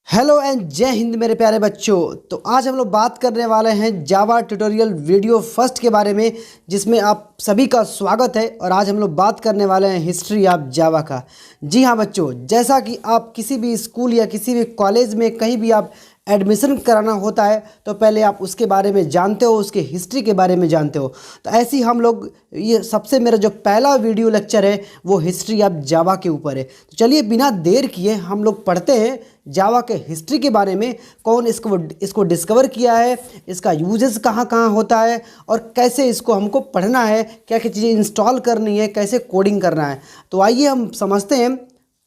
Hello and जय हिंद मेरे प्यारे बच्चों। तो आज हम लोग बात करने वाले हैं जावा ट्यूटोरियल वीडियो फर्स्ट के बारे में, जिसमें आप सभी का स्वागत है। और आज हम लोग बात करने वाले हैं हिस्ट्री ऑफ जावा का। जी हाँ बच्चों, जैसा कि आप किसी भी स्कूल या किसी भी कॉलेज में कहीं भी आप एडमिशन कराना होता है तो पहले आप उसके बारे में जानते हो, उसके हिस्ट्री के बारे में जानते हो। तो ऐसे ही हम लोग ये सबसे मेरा जो पहला वीडियो लेक्चर है वो हिस्ट्री ऑफ जावा के ऊपर है। तो चलिए बिना देर किए हम लोग पढ़ते हैं जावा के हिस्ट्री के बारे में। कौन इसको डिस्कवर किया है, इसका यूजेस कहाँ कहाँ होता है और कैसे इसको हमको पढ़ना है, क्या क्या चीज़ें इंस्टॉल करनी है, कैसे कोडिंग करना है। तो आइए हम समझते हैं,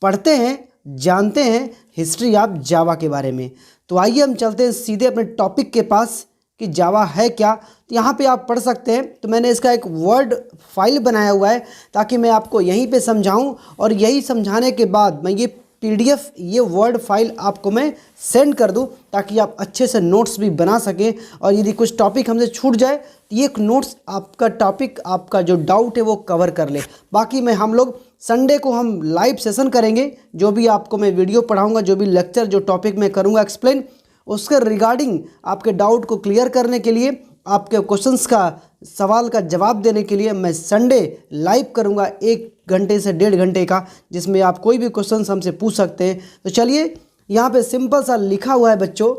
पढ़ते हैं, जानते हैं हिस्ट्री ऑफ जावा के बारे में। तो आइए हम चलते हैं सीधे अपने टॉपिक के पास कि जावा है क्या। तो यहाँ पे आप पढ़ सकते हैं। तो मैंने इसका एक वर्ड फाइल बनाया हुआ है ताकि मैं आपको यहीं पे समझाऊं, और यही समझाने के बाद मैं ये पीडीएफ, ये वर्ड फाइल आपको मैं सेंड कर दूं ताकि आप अच्छे से नोट्स भी बना सकें। और यदि कुछ टॉपिक हमसे छूट जाए तो ये नोट्स आपका टॉपिक, आपका जो डाउट है वो कवर कर ले। बाकी मैं हम लोग संडे को हम लाइव सेशन करेंगे। जो भी आपको मैं वीडियो पढ़ाऊंगा, जो भी लेक्चर, जो टॉपिक मैं करूंगा एक्सप्लेन, उसके रिगार्डिंग आपके डाउट को क्लियर करने के लिए, आपके क्वेश्चंस का, सवाल का जवाब देने के लिए मैं संडे लाइव करूंगा 1 घंटे से 1.5 घंटे का, जिसमें आप कोई भी क्वेश्चंस हमसे पूछ सकते हैं। तो चलिए, यहाँ पे सिंपल सा लिखा हुआ है बच्चों,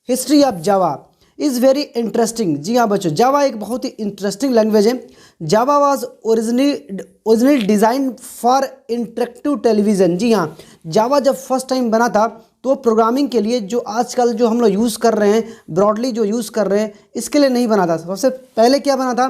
history of Java is very interesting. जी हाँ बच्चों, जावा एक बहुत ही इंटरेस्टिंग लैंग्वेज है। Java was originally design for interactive television. जी हाँ, जावा जब फर्स्ट टाइम बना था तो प्रोग्रामिंग के लिए, जो आजकल जो हम लोग यूज़ कर रहे हैं, ब्रॉडली जो यूज़ कर रहे हैं, इसके लिए नहीं बना था। सबसे पहले क्या बना था?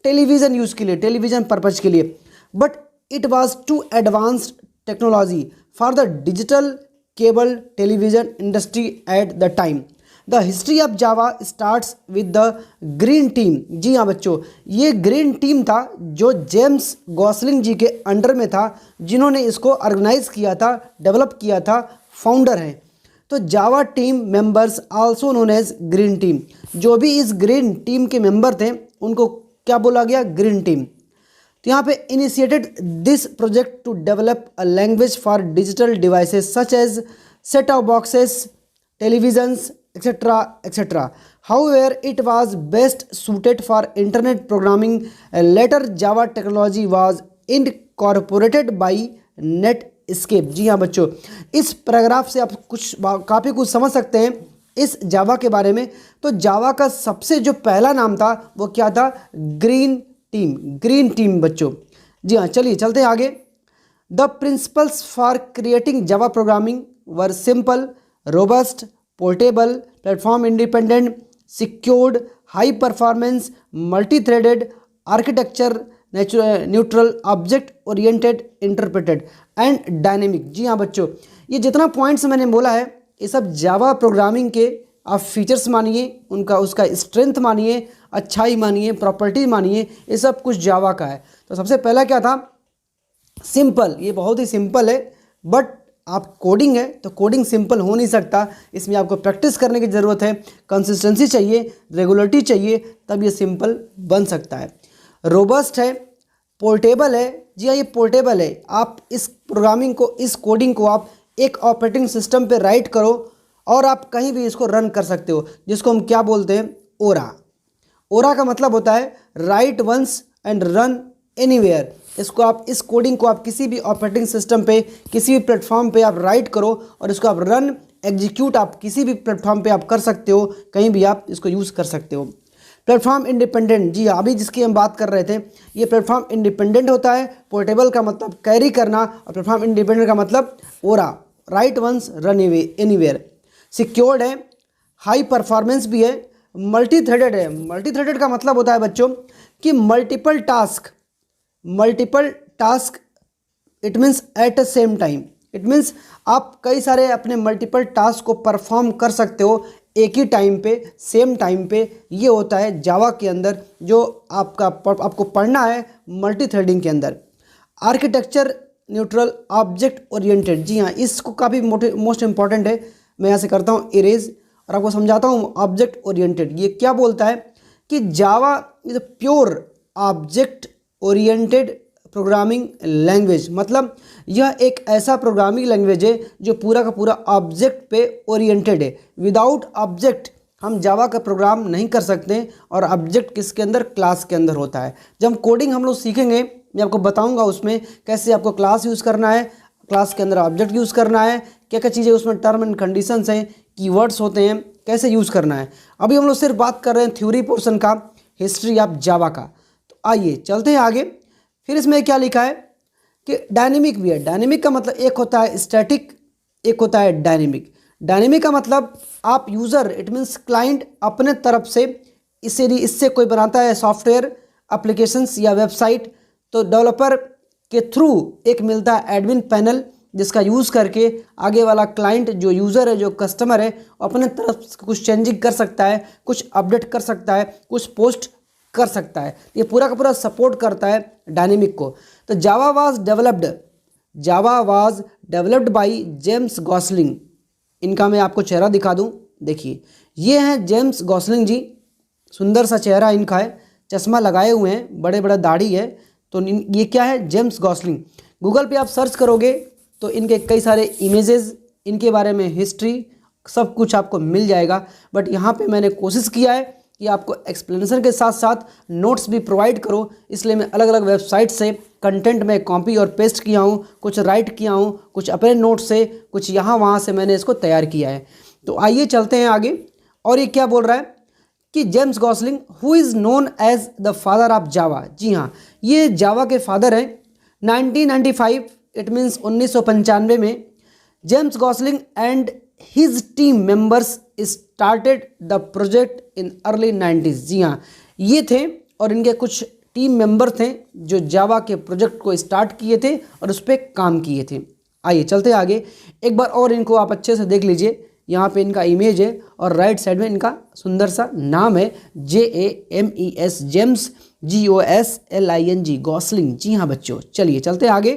टेलीविज़न यूज़ के लिए, टेलीविज़न पर्पज़ के लिए। But it was too advanced technology for the digital cable television industry at the time. The history of Java starts with the green team. जी हाँ बच्चों, ये ग्रीन टीम था जो जेम्स गॉसलिंग जी के अंडर में था, जिन्होंने इसको ऑर्गेनाइज किया था, डेवलप किया था, फाउंडर हैं। तो Java team members also known as green team. जो भी इस ग्रीन टीम के मेंबर थे उनको क्या बोला गया? Green team. तो यहाँ पे initiated this project to develop a language for digital devices such as set of boxes, televisions, etc. However, it was best suited for internet programming. Later, Java technology was incorporated by Netscape. जी हाँ बच्चों, इस paragraph से आप काफ़ी कुछ समझ सकते हैं इस जावा के बारे में। तो जावा का सबसे जो पहला नाम था वो क्या था? Green team. ग्रीन टीम बच्चों। जी हाँ, चलिए चलते हैं आगे। The principles for creating Java programming were simple, robust, portable, platform independent, secured, high performance, multi-threaded, architecture, neutral, object oriented, interpreted and dynamic। जी हाँ बच्चों, ये जितना पॉइंट्स मैंने बोला है ये सब जावा प्रोग्रामिंग के आप फीचर्स मानिए, उसका स्ट्रेंथ मानिए, अच्छाई मानिए, प्रॉपर्टी मानिए, ये सब कुछ जावा का है। तो सबसे पहला क्या था? सिंपल। ये बहुत ही सिंपल है, बट आप कोडिंग है तो कोडिंग सिंपल हो नहीं सकता। इसमें आपको प्रैक्टिस करने की ज़रूरत है, कंसिस्टेंसी चाहिए, रेगुलरिटी चाहिए, तब ये सिंपल बन सकता है। रोबस्ट है, पोर्टेबल है। जी हाँ, ये पोर्टेबल है। आप इस प्रोग्रामिंग को, इस कोडिंग को आप एक ऑपरेटिंग सिस्टम पे राइट करो और आप कहीं भी इसको रन कर सकते हो, जिसको हम क्या बोलते हैं? ओरा। ओरा का मतलब होता है write once and run anywhere. इसको आप, इस कोडिंग को आप किसी भी ऑपरेटिंग सिस्टम पे, किसी भी प्लेटफॉर्म पे आप राइट करो और इसको आप रन, एग्जीक्यूट आप किसी भी प्लेटफॉर्म पे आप कर सकते हो, कहीं भी आप इसको यूज़ कर सकते हो। Platform independent. जी अभी जिसकी हम बात कर रहे थे, ये प्लेटफॉर्म इंडिपेंडेंट होता है। पोर्टेबल का मतलब कैरी करना, और प्लेटफॉर्म इंडिपेंडेंट का मतलब ओरा, write once run anywhere. Secured है, हाई परफॉर्मेंस भी है, मल्टी थ्रेडेड है। मल्टी थ्रेडेड का मतलब होता है बच्चों कि multiple task, it means at a same time. It means आप कई सारे अपने मल्टीपल टास्क को परफॉर्म कर सकते हो एक ही टाइम पे, सेम टाइम पे। ये होता है जावा के अंदर जो आपको पढ़ना है मल्टी थ्रेडिंग के अंदर। Architecture neutral, object oriented. जी हाँ, इसको काफ़ी मोस्ट इंपॉर्टेंट है। मैं यहाँ से करता हूँ इरेज और आपको समझाता हूँ। ऑब्जेक्ट ओरिएंटेड ये क्या बोलता है कि Java is pure object oriented programming language, मतलब यह एक ऐसा प्रोग्रामिंग लैंग्वेज है जो पूरा का पूरा ऑब्जेक्ट पे ओरिएंटेड है। विदाउट ऑब्जेक्ट हम जावा का प्रोग्राम नहीं कर सकते, और ऑब्जेक्ट किसके अंदर, क्लास के अंदर होता है। जब हम कोडिंग हम लोग सीखेंगे, मैं आपको बताऊंगा उसमें कैसे आपको क्लास यूज़ करना है, क्लास के अंदर ऑब्जेक्ट यूज़ करना है, क्या क्या चीज़ें उसमें टर्म एंड कंडीशंस हैं, कीवर्ड्स होते हैं, कैसे यूज़ करना है। अभी हम लोग सिर्फ बात कर रहे हैं थ्योरी पोर्शन का, हिस्ट्री ऑफ जावा का। तो आइए चलते हैं आगे। फिर इसमें क्या लिखा है कि डायनेमिक भी है। डायनेमिक का मतलब एक होता है स्टैटिक, एक होता है डायनेमिक। डायनेमिक का मतलब आप यूज़र, इट मीन्स क्लाइंट, अपने तरफ से इससे कोई बनाता है सॉफ्टवेयर, एप्लीकेशंस या वेबसाइट, तो डेवलपर के थ्रू एक मिलता है एडमिन पैनल, जिसका यूज़ करके आगे वाला क्लाइंट जो यूज़र है, जो कस्टमर है, अपने तरफ से कुछ चेंजिंग कर सकता है, कुछ अपडेट कर सकता है, कुछ पोस्ट कर सकता है। ये पूरा का पूरा सपोर्ट करता है डायनेमिक को। तो Java was developed by James Gosling. इनका मैं आपको चेहरा दिखा दूं, देखिए ये हैं जेम्स गॉसलिंग जी, सुंदर सा चेहरा इनका है, चश्मा लगाए हुए हैं, बड़े बड़ा दाढ़ी है। तो ये क्या है, जेम्स गॉसलिंग। गूगल पे आप सर्च करोगे तो इनके कई सारे इमेजेस, इनके बारे में हिस्ट्री, सब कुछ आपको मिल जाएगा। बट यहाँ पे मैंने कोशिश किया है कि आपको एक्सप्लेनेशन के साथ साथ नोट्स भी प्रोवाइड करो, इसलिए मैं अलग अलग वेबसाइट से कंटेंट में कॉपी और पेस्ट किया हूँ, कुछ राइट किया हूँ, कुछ अपने नोट से, कुछ यहाँ वहाँ से मैंने इसको तैयार किया है। तो आइए चलते हैं आगे। और ये क्या बोल रहा है कि James Gosling who is known as the father of Java. जी हाँ, ये जावा के फादर हैं। 1995, इट मीन्स 1995 में James Gosling and his team members started the project in early 90s। जी हाँ, ये थे और इनके कुछ टीम मेंबर थे जो जावा के प्रोजेक्ट को स्टार्ट किए थे और उस पर काम किए थे। आइए चलते आगे, एक बार और इनको आप अच्छे से देख लीजिए। यहाँ पे इनका इमेज है और राइट साइड में इनका सुंदर सा नाम है, JAMES, जेम्स, GOSLING, गॉसलिंग। जी हाँ बच्चों, चलिए चलते आगे।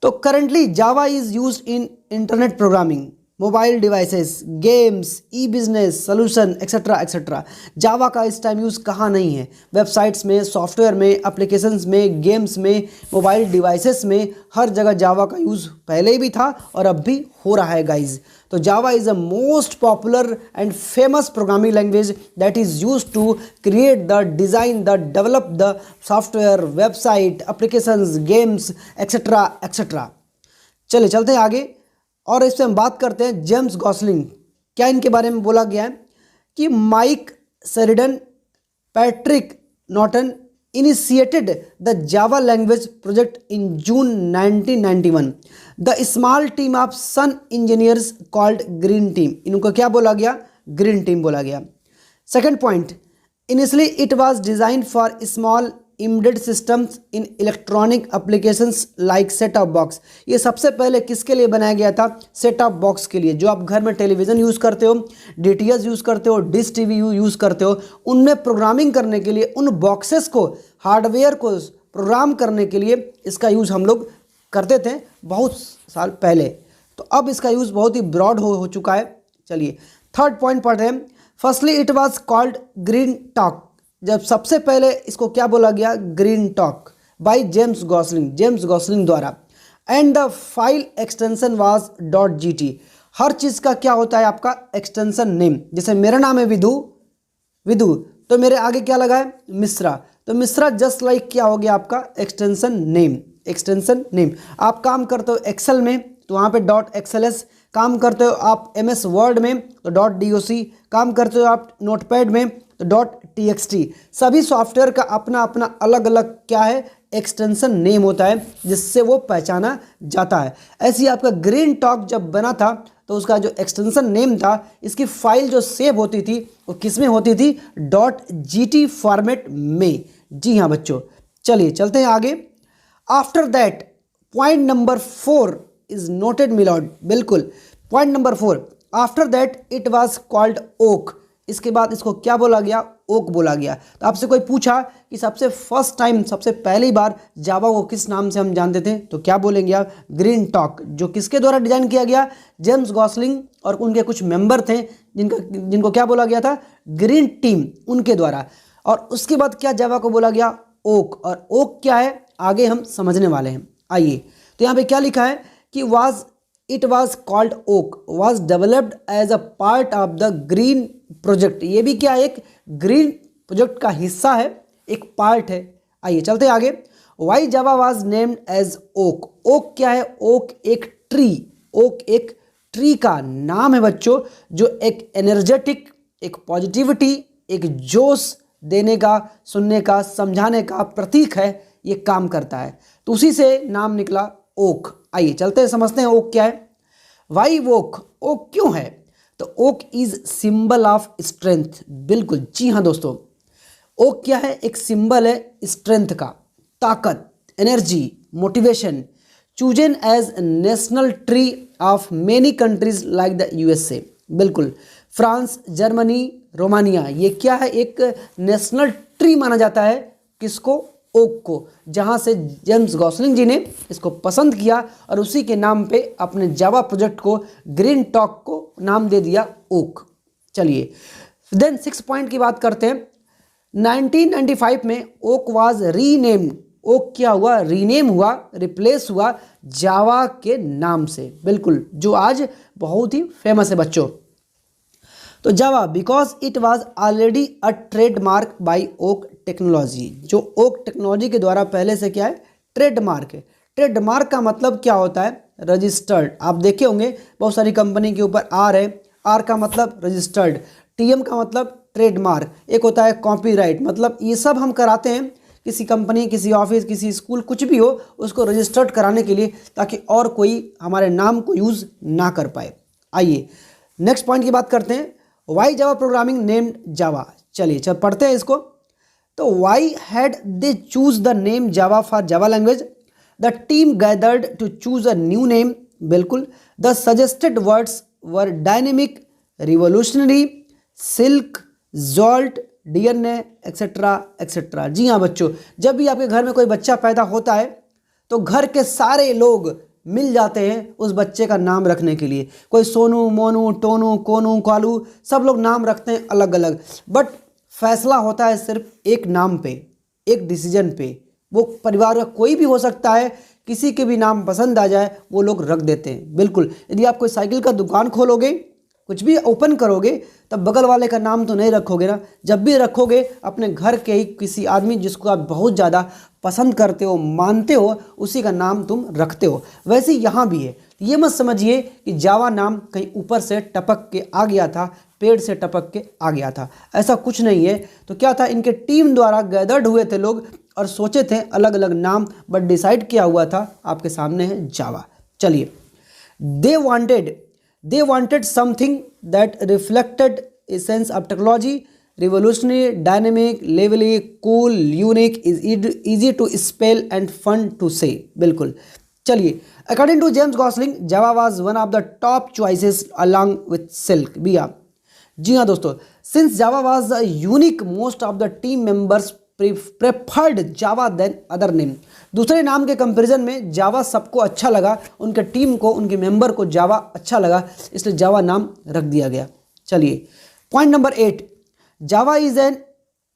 तो currently Java is used in internet programming, mobile devices, games, e business solution etcetera etcetera. Java का इस टाइम यूज़ कहाँ नहीं है, वेबसाइट्स में, सॉफ्टवेयर में, एप्लीकेशंस में, गेम्स में, मोबाइल डिवाइसेस में, हर जगह जावा का यूज़ पहले भी था और अब भी हो रहा है गाइज। तो Java is a most popular and famous programming language that is use to create the design the develop the software, website, applications, games etcetera etcetera. चलिए चलते हैं आगे और इस पर हम बात करते हैं जेम्स गॉसलिंग। क्या इनके बारे में बोला गया है कि Mike Sheridan, Patrick Naughton initiated the Java language project in June 1991। The small team of Sun engineers called green team. इनको क्या बोला गया, ग्रीन टीम बोला गया। Second point, initially it was design for small embedded systems in electronic applications like set of box. ये सबसे पहले किसके लिए बनाया गया था, सेट ऑफ बॉक्स के लिए, जो आप घर में टेलीविज़न यूज़ करते हो, DTH यूज़ करते हो, डिश TV यूज़ करते हो, उनमें प्रोग्रामिंग करने के लिए, उन बॉक्सेस को, हार्डवेयर को प्रोग्राम करने के लिए इसका यूज़ हम लोग करते थे बहुत साल पहले। तो अब इसका यूज़ बहुत ही ब्रॉड हो चुका है। चलिए थर्ड पॉइंट पढ़ रहे हैं। Firstly it was called green talk. जब सबसे पहले इसको क्या बोला गया, green talk, by James Gosling द्वारा। And the file extension was .gt। हर चीज़ का क्या होता है आपका एक्सटेंशन नेम। जैसे मेरा नाम है विदु, तो मेरे आगे क्या लगा है, मिश्रा, तो मिश्रा जस्ट लाइक क्या हो गया आपका एक्सटेंशन नेम। आप काम करते हो एक्सेल में तो वहाँ पे .xls, काम करते हो आप MS वर्ड में तो .doc, काम करते हो आप नोटपैड में तो .txt। सभी सॉफ्टवेयर का अपना अपना अलग अलग क्या है, एक्सटेंशन नेम होता है जिससे वो पहचाना जाता है। ऐसे ही आपका ग्रीन टॉक जब बना था तो उसका जो एक्सटेंशन नेम था, इसकी फाइल जो सेव होती थी वो किस में होती थी, .gt फॉर्मेट में। जी हाँ बच्चों, चलिए चलते हैं आगे। After that point number 4 is noted milord. बिल्कुल, point number 4, after that it was called oak. इसके बाद इसको क्या बोला गया, ओक बोला गया। तो आपसे कोई पूछा कि सबसे फर्स्ट टाइम, सबसे पहली बार जावा को किस नाम से हम जानते थे, तो क्या बोलेंगे आप, ग्रीन टॉक, जो किसके द्वारा डिजाइन किया गया, जेम्स गॉसलिंग और उनके कुछ मेंबर थे जिनको क्या बोला गया था, ग्रीन टीम, उनके द्वारा। और उसके बाद क्या जावा को बोला गया, ओक, और ओक क्या है आगे हम समझने वाले हैं। आइए, तो यहाँ पे क्या लिखा है कि it was called Oak was developed as a part of the green project. ये भी क्या एक ग्रीन प्रोजेक्ट का हिस्सा है, एक पार्ट है। आइए चलते आगे। Why Java was named as Oak. Oak क्या है? ओक एक ट्री, ओक एक ट्री का नाम है बच्चों, जो एक एनर्जेटिक, एक पॉजिटिविटी, एक जोश देने का, सुनने का, समझाने का प्रतीक है, ये काम करता है। तो उसी से नाम निकला ओक। आइए चलते हैं, समझते हैं ओक क्या है। वाई ओक, ओक क्यों है? तो Oak is symbol of strength. बिल्कुल जी हाँ दोस्तों, ओक क्या है? एक सिंबल है स्ट्रेंथ का, ताकत, energy, motivation. Chosen as national tree of many countries like the USA. बिल्कुल, फ्रांस, जर्मनी, रोमानिया, ये क्या है? एक नेशनल ट्री माना जाता है। किसको? ओक को। जहाँ से जेम्स गॉसलिंग जी ने इसको पसंद किया और उसी के नाम पे अपने जावा प्रोजेक्ट को, ग्रीन टॉक को नाम दे दिया ओक। चलिए देन 6 पॉइंट की बात करते हैं। 1995 में ओक वाज रीनेम्ड। ओक क्या हुआ? रीनेम हुआ, रिप्लेस हुआ जावा के नाम से। बिल्कुल, जो आज बहुत ही फेमस है बच्चों। तो Java because it was already a trademark by oak technology. जो ओक टेक्नोलॉजी के द्वारा पहले से क्या है? ट्रेडमार्क है। ट्रेडमार्क का मतलब क्या होता है? रजिस्टर्ड। आप देखे होंगे बहुत सारी कंपनी के ऊपर आर है, आर का मतलब रजिस्टर्ड, टीएम का मतलब ट्रेडमार्क, एक होता है कॉपीराइट। मतलब ये सब हम कराते हैं किसी कंपनी, किसी ऑफिस, किसी स्कूल, कुछ भी हो, उसको रजिस्टर्ड कराने के लिए, ताकि और कोई हमारे नाम को यूज़ ना कर पाए। आइए नेक्स्ट पॉइंट की बात करते हैं। Why Java programming named Java. चलिए चल पढ़ते हैं इसको। तो why had they choose the name Java for Java language? The team gathered to choose a new name. बिल्कुल, the suggested words were dynamic, revolutionary, silk, jolt, DNA, etcetera etcetera. जी हाँ बच्चों, जब भी आपके घर में कोई बच्चा पैदा होता है तो घर के सारे लोग मिल जाते हैं उस बच्चे का नाम रखने के लिए। कोई सोनू, मोनू, टोनू, कोनू, कालू, सब लोग नाम रखते हैं अलग अलग, बट फैसला होता है सिर्फ एक नाम पे, एक डिसीजन पे। वो परिवार का कोई भी हो सकता है, किसी के भी नाम पसंद आ जाए वो लोग रख देते हैं। बिल्कुल, यदि आप कोई साइकिल का दुकान खोलोगे, कुछ भी ओपन करोगे, तब बगल वाले का नाम तो नहीं रखोगे ना। जब भी रखोगे अपने घर के ही किसी आदमी जिसको आप बहुत ज़्यादा पसंद करते हो, मानते हो, उसी का नाम तुम रखते हो। वैसे यहाँ भी है। ये मत समझिए कि जावा नाम कहीं ऊपर से टपक के आ गया था, पेड़ से टपक के आ गया था, ऐसा कुछ नहीं है। तो क्या था, इनके टीम द्वारा गैदर्ड हुए थे लोग और सोचे थे अलग अलग नाम, बट डिसाइड किया हुआ था आपके सामने है जावा। चलिए, They wanted something that reflected essence of technology, revolutionary, dynamic, lively, cool, unique, is easy to spell and fun to say. बिल्कुल। चलिए, according to James Gosling, Java was one of the top choices along with Silk. भैया जी हाँ दोस्तों, since Java was unique, most of the team members preferred Java than other name. दूसरे नाम के comparison में जावा सबको अच्छा लगा, उनके टीम को, उनके मेंबर को जावा अच्छा लगा, इसलिए जावा नाम रख दिया गया। चलिए point number 8, Java is an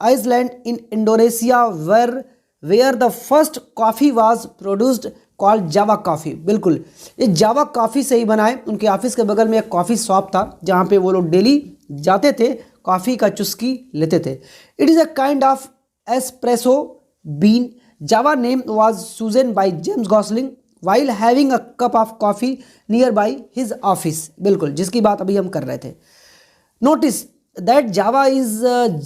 island in Indonesia where the first coffee was produced called Java coffee. बिल्कुल, ये जावा कॉफ़ी से ही बना है। उनके ऑफिस के बगल में एक कॉफ़ी शॉप था जहाँ पे वो लोग डेली जाते थे, कॉफ़ी का चुस्की लेते थे। It is a kind of espresso bean. Java name was chosen by James Gosling while having a cup of coffee nearby his office. बिल्कुल, जिसकी बात अभी हम कर रहे थे। Notice that Java is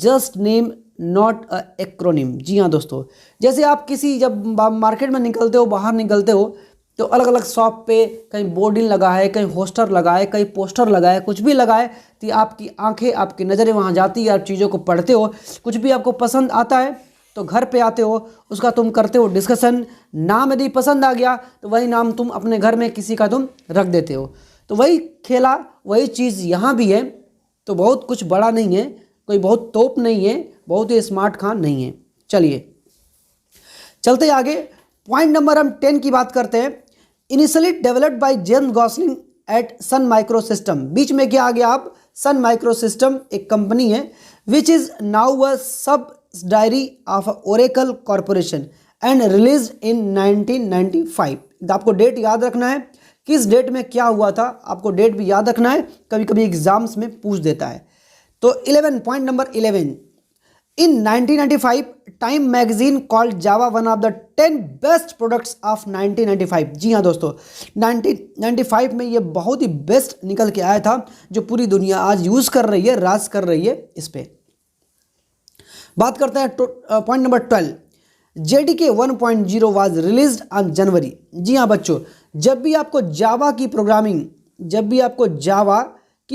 just name, not a acronym. जी हाँ दोस्तों, जैसे आप किसी जब मार्केट में निकलते हो, बाहर निकलते हो, तो अलग अलग शॉप पे कहीं बोर्डिंग लगा है, कहीं होस्टर लगा है, कहीं पोस्टर लगा है, कुछ भी लगा है, तो आपकी आंखें, आपकी नज़रें वहाँ जाती है, आप चीज़ों को पढ़ते हो, कुछ भी आपको पसंद आता है तो घर पे आते हो, उसका तुम करते हो डिस्कशन। नाम यदि पसंद आ गया तो वही नाम तुम अपने घर में किसी का तुम रख देते हो। तो वही खेला, वही चीज़ यहाँ भी है। तो बहुत कुछ बड़ा नहीं है, कोई बहुत तोप नहीं है, बहुत ही स्मार्ट खान नहीं है। चलिए चलते आगे, पॉइंट नंबर हम 10 की बात करते हैं। Initially developed by James Gosling at Sun micro system. बीच में क्या आ गया? आप सन माइक्रो सिस्टम एक कंपनी है, which is now a subsidiary of Oracle corporation and release in 1995। आपको डेट याद रखना है, किस डेट में क्या हुआ था, आपको डेट भी याद रखना है, कभी कभी एग्जाम्स में पूछ देता है। तो 11 point number 11, in 1995 time magazine called Java one of the 10 best products of 1995। जी हाँ दोस्तों, 1995 में ये बहुत ही बेस्ट निकल के आया था, जो पूरी दुनिया आज यूज़ कर रही है, राज कर रही है इस पे। बात करते हैं point number 12, JDK 1.0 was released on January. जी हाँ बच्चों, जब भी आपको जावा की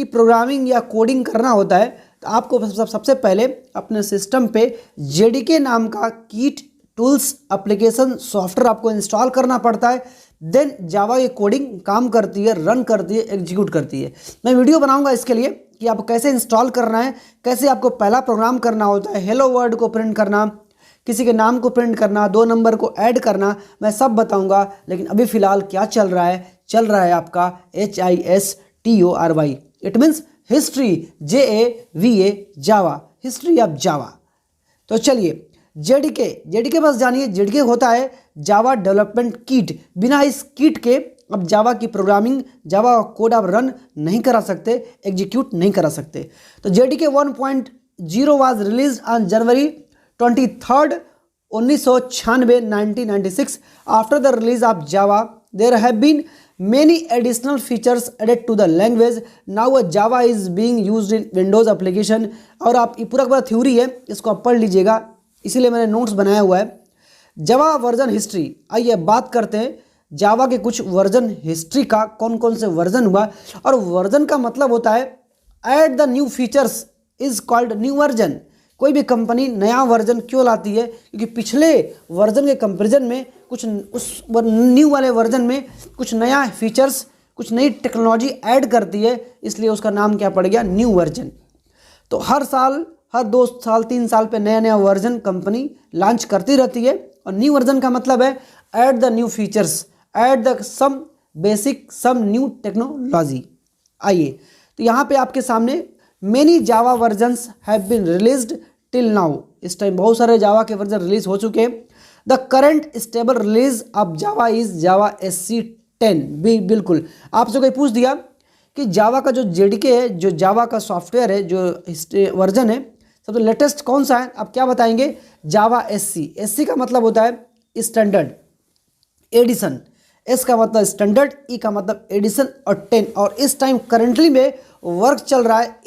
प्रोग्रामिंग या कोडिंग करना होता है तो आपको सबसे पहले अपने सिस्टम पे JDK नाम का कीट टूल्स एप्लीकेशन सॉफ्टवेयर आपको इंस्टॉल करना पड़ता है। देन जावा की कोडिंग काम करती है, रन करती है, एग्जीक्यूट करती है। मैं वीडियो बनाऊंगा इसके लिए कि आपको कैसे इंस्टॉल करना है, कैसे आपको पहला प्रोग्राम करना होता है, हेलो वर्ल्ड को प्रिंट करना, किसी के नाम को प्रिंट करना, 2 नंबर को ऐड करना, मैं सब बताऊंगा। लेकिन अभी फ़िलहाल क्या चल रहा है आपका HISTORY, it means history, JAVA, Java, history of जावा। तो चलिए JDK बस जानिए, JDK होता है जावा डेवलपमेंट किट। बिना इस किट के अब जावा की प्रोग्रामिंग, जावा कोड आप रन नहीं करा सकते, एग्जीक्यूट नहीं करा सकते। तो JDK 1.0 was release on January 23, 1996। After the release of Java there have been many additional features added to the language. Now Java is being used in Windows application। और आप ये पूरा थ्योरी है, इसको आप पढ़ लीजिएगा, इसीलिए मैंने नोट्स बनाया हुआ है। जावा वर्जन हिस्ट्री, आइए बात करते हैं जावा के कुछ वर्जन हिस्ट्री का, कौन कौन से वर्जन हुआ। और वर्जन का मतलब होता है add the new features is called new version. कोई भी कंपनी नया वर्जन क्यों लाती है, क्योंकि पिछले वर्जन के कंपैरिजन में कुछ उस न्यू वाले वर्जन में कुछ नया फीचर्स, कुछ नई टेक्नोलॉजी ऐड करती है, इसलिए उसका नाम क्या पड़ गया, न्यू वर्जन। तो हर साल, हर 2 साल 3 साल पे नया नया वर्जन कंपनी लॉन्च करती रहती है। और न्यू वर्जन का मतलब है add the new features, add the some basic, some new technology. आइए, तो यहाँ पे आपके सामने many Java versions have been released till now. इस टाइम बहुत सारे जावा के वर्जन रिलीज हो चुके हैं। The current stable release of Java is Java SC 10। बिल्कुल, आपसे कोई पूछ दिया कि जावा का जो JDK है, जो जावा का सॉफ्टवेयर है, जो वर्जन है, सबसे लेटेस्ट कौन सा है, आप क्या बताएंगे, जावा SC। SC का मतलब होता है स्टैंडर्ड एडिशन, S का मतलब स्टैंडर्ड, E का मतलब एडिशन, और 10। और इस टाइम करेंटली में वर्क चल रहा है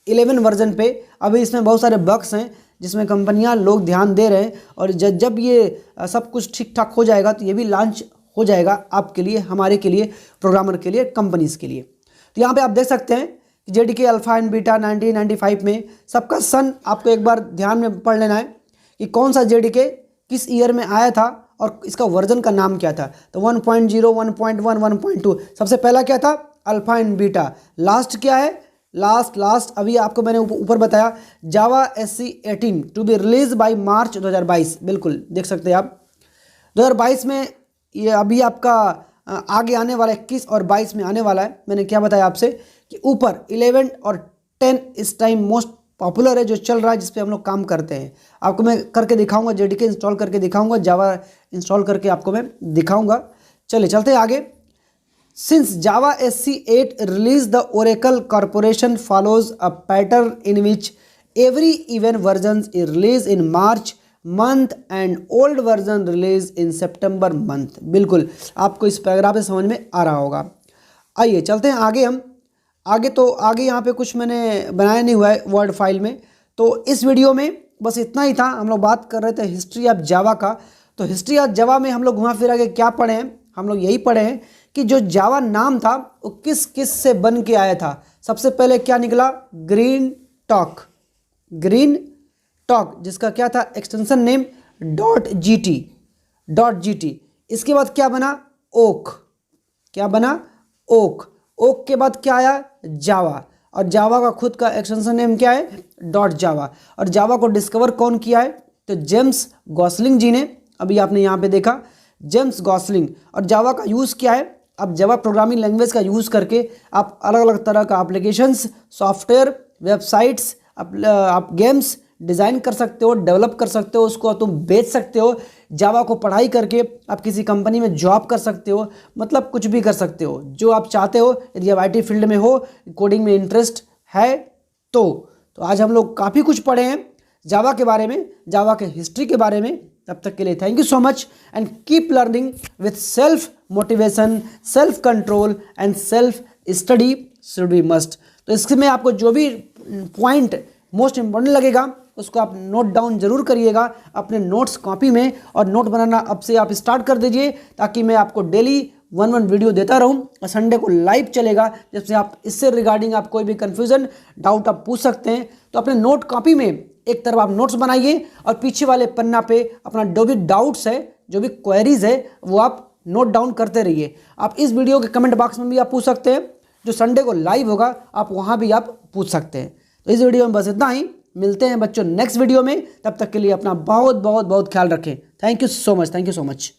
11 वर्जन पे। अभी इसमें बहुत सारे बग्स हैं जिसमें कंपनियां, लोग ध्यान दे रहे हैं। और जब ये सब कुछ ठीक ठाक हो जाएगा तो ये भी लॉन्च हो जाएगा आपके लिए, हमारे के लिए, प्रोग्रामर के लिए, कंपनीज के लिए। तो यहाँ पे आप देख सकते हैं कि JDK अल्फा एंड बीटा 1995 में, सबका सन आपको एक बार ध्यान में पढ़ लेना है कि कौन सा JDK किस ईयर में आया था और इसका वर्जन का नाम क्या था। तो 1.0, 1.1, 1.2, सबसे पहला क्या था, अल्फा एंड बीटा। लास्ट क्या है, लास्ट अभी आपको मैंने ऊपर बताया, Java SC 18 to be release by March 2022। बिल्कुल देख सकते हैं आप, 2022 में ये अभी आपका आगे आने वाला 21 और 22 में आने वाला है। मैंने क्या बताया आपसे कि ऊपर 11 और 10 इस टाइम मोस्ट पॉपुलर है, जो चल रहा है, जिस पे हम लोग काम करते हैं। आपको मैं करके दिखाऊंगा, JDK इंस्टॉल करके दिखाऊंगा, जावा इंस्टॉल करके आपको मैं दिखाऊंगा। चलिए चलते हैं आगे। Since Java SC 8 release, the Oracle Corporation follows a pattern in which every even version is released in March month and old version release in September month। बिल्कुल आपको इस पैराग्राफ से समझ में आ रहा होगा। आइए चलते हैं आगे। हम आगे यहाँ पे कुछ मैंने बनाया नहीं हुआ है वर्ड फाइल में। तो इस वीडियो में बस इतना ही था। हम लोग बात कर रहे थे हिस्ट्री ऑफ जावा का। तो हिस्ट्री ऑफ जावा में हम लोग घुमा फिरा के क्या पढ़े हैं, हम लोग यही पढ़े हैं कि जो जावा नाम था वो किस किस से बन के आया था। सबसे पहले क्या निकला, ग्रीन टॉक, जिसका क्या था एक्सटेंशन नेम .gt। इसके बाद क्या बना, ओक, ओक के बाद क्या आया, जावा, और जावा का खुद का एक्सटेंशन नेम क्या है, .java। और जावा को डिस्कवर कौन किया है, तो जेम्स गॉसलिंग जी ने। अभी आपने यहाँ पे देखा जेम्स गॉसलिंग। और जावा का यूज़ क्या है, आप जावा प्रोग्रामिंग लैंग्वेज का यूज़ करके आप अलग अलग तरह का एप्लीकेशंस, सॉफ्टवेयर, वेबसाइट्स, आप गेम्स डिज़ाइन कर सकते हो, डेवलप कर सकते हो, उसको तुम बेच सकते हो। जावा को पढ़ाई करके आप किसी कंपनी में जॉब कर सकते हो, मतलब कुछ भी कर सकते हो जो आप चाहते हो। यदि आप IT फील्ड में हो, कोडिंग में इंटरेस्ट है तो आज हम लोग काफ़ी कुछ पढ़े हैं जावा के बारे में, जावा के हिस्ट्री के बारे में। तब तक के लिए thank you so much and keep learning with self motivation, self control and self study should be must. तो इसमें आपको जो भी पॉइंट मोस्ट इंपॉर्टेंट लगेगा उसको आप नोट डाउन जरूर करिएगा अपने नोट्स कॉपी में, और नोट बनाना अब से आप स्टार्ट कर दीजिए ताकि मैं आपको डेली 1 वीडियो देता रहूं। और संडे को लाइव चलेगा जिससे आप इससे रिगार्डिंग आप कोई भी कन्फ्यूजन डाउट आप पूछ सकते हैं। तो अपने नोट कॉपी में एक तरफ आप नोट्स बनाइए और पीछे वाले पन्ना पे अपना जो भी डाउट्स है, जो भी क्वेरीज है, वो आप नोट डाउन करते रहिए। आप इस वीडियो के कमेंट बॉक्स में भी आप पूछ सकते हैं, जो संडे को लाइव होगा आप वहाँ भी आप पूछ सकते हैं। तो इस वीडियो में बस इतना ही, मिलते हैं बच्चों नेक्स्ट वीडियो में। तब तक के लिए अपना बहुत बहुत बहुत ख्याल रखें। Thank you so much, thank you so much.